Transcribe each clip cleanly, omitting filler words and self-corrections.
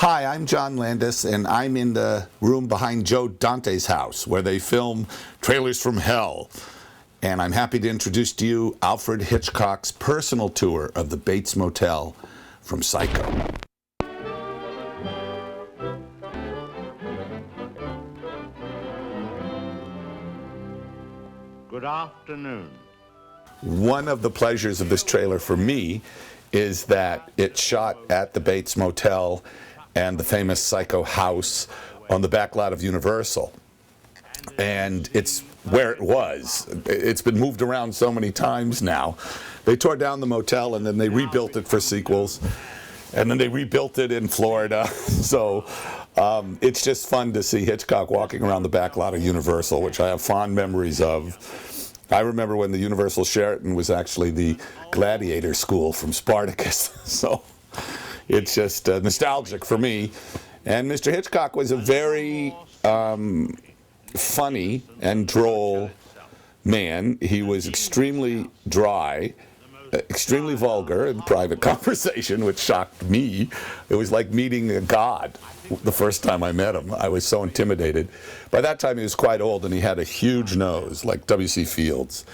Hi, I'm John Landis, and I'm in the room behind Joe Dante's house, where they film Trailers from Hell. And I'm happy to introduce to you Alfred Hitchcock's personal tour of the Bates Motel from Psycho. Good afternoon. One of the pleasures of this trailer for me is that it's shot at the Bates Motel and the famous Psycho house on the back lot of Universal. And it's where it was. It's been moved around so many times now. They tore down the motel and then they rebuilt it for sequels. And then they rebuilt it in Florida. So it's just fun to see Hitchcock walking around the back lot of Universal, which I have fond memories of. I remember when the Universal Sheraton was actually the gladiator school from Spartacus. So it's just nostalgic for me. And Mr. Hitchcock was a very funny and droll man. He was extremely dry, extremely vulgar in private conversation, which shocked me. It was like meeting a god the first time I met him. I was so intimidated. By that time he was quite old and he had a huge nose like W.C. Fields,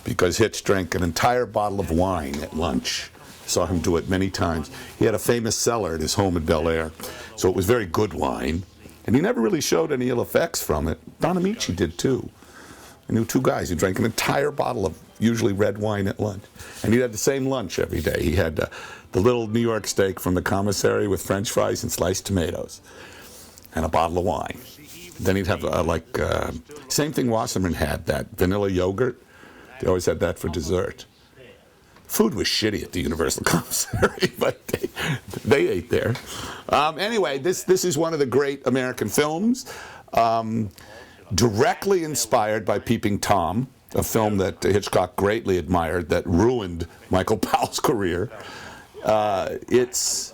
because Hitch drank an entire bottle of wine at lunch. Saw him do it many times. He had a famous cellar at his home in Bel Air, so it was very good wine. And he never really showed any ill effects from it. Don Amici did too. I knew two guys who drank an entire bottle of usually red wine at lunch. And he had the same lunch every day. He had the little New York steak from the commissary with French fries and sliced tomatoes and a bottle of wine. Then he'd have same thing Wasserman had, that vanilla yogurt. They always had that for dessert. Food was shitty at the Universal Commissary, but they ate there. Anyway, this is one of the great American films, directly inspired by Peeping Tom, a film that Hitchcock greatly admired that ruined Michael Powell's career. It's,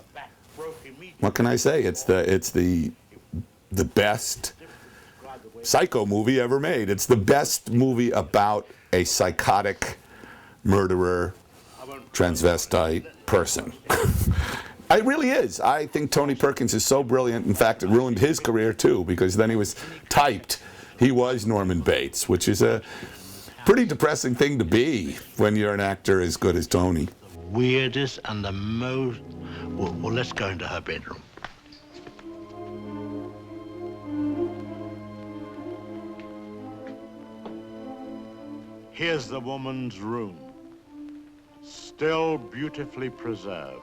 what can I say? It's the best Psycho movie ever made. It's the best movie about a psychotic murderer, transvestite person. It really is. I think Tony Perkins is so brilliant. In fact, it ruined his career too, because then he was typed. He was Norman Bates, which is a pretty depressing thing to be when you're an actor as good as Tony. Weirdest and the most... Well, let's go into her bedroom. Here's the woman's room, still beautifully preserved.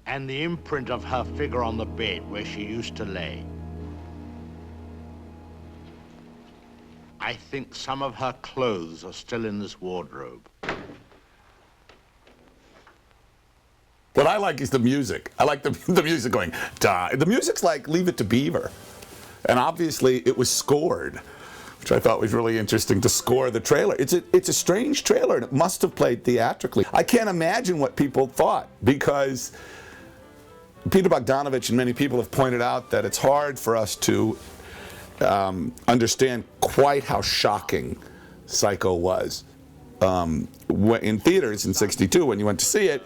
And the imprint of her figure on the bed where she used to lay. I think some of her clothes are still in this wardrobe. What I like is the music. I like the music going, die. The music's like Leave It to Beaver. And obviously it was scored, which I thought was really interesting to score the trailer. It's a strange trailer, and it must have played theatrically. I can't imagine what people thought, because Peter Bogdanovich and many people have pointed out that it's hard for us to understand quite how shocking Psycho was. In theaters in '62, when you went to see it,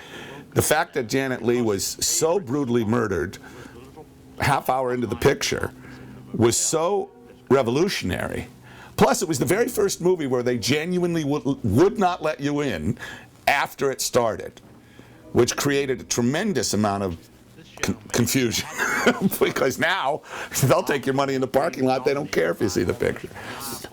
the fact that Janet Leigh was so brutally murdered half hour into the picture was so revolutionary. Plus, it was the very first movie where they genuinely would not let you in after it started, which created a tremendous amount of confusion. Because now they'll take your money in the parking lot. They don't care if you see the picture.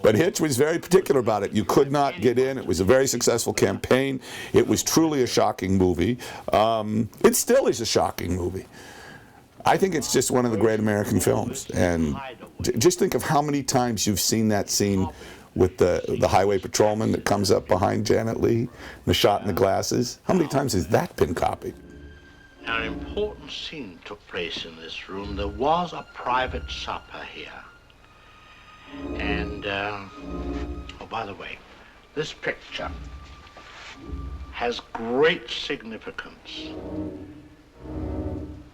But Hitch was very particular about it. You could not get in. It was a very successful campaign. It was truly a shocking movie. It still is a shocking movie. I think it's just one of the great American films. And just think of how many times you've seen that scene with the highway patrolman that comes up behind Janet Leigh, the shot in the glasses. How many times has that been copied? An important scene took place in this room. There was a private supper here. And, oh, by the way, this picture has great significance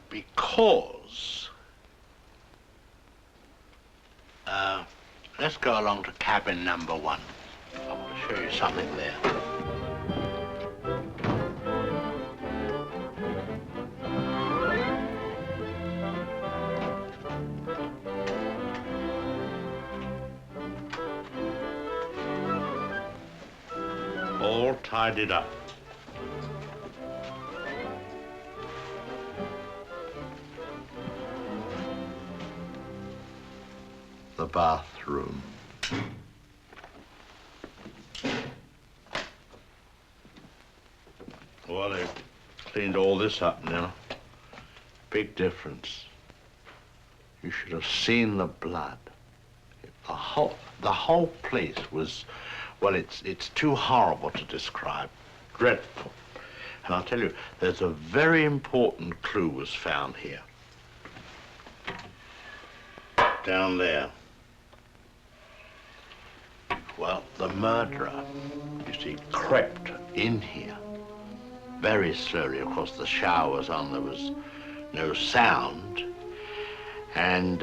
because let's go along to cabin number 1. I want to show you something there. all tidied up. The bathroom. Well, they've cleaned all this up now. Big difference. You should have seen the blood. The whole place was, well, it's too horrible to describe. Dreadful. And I'll tell you, there's a very important clue was found here. Down there. Well, the murderer, you see, crept in here very slowly. Of course, the shower was on, there was no sound. And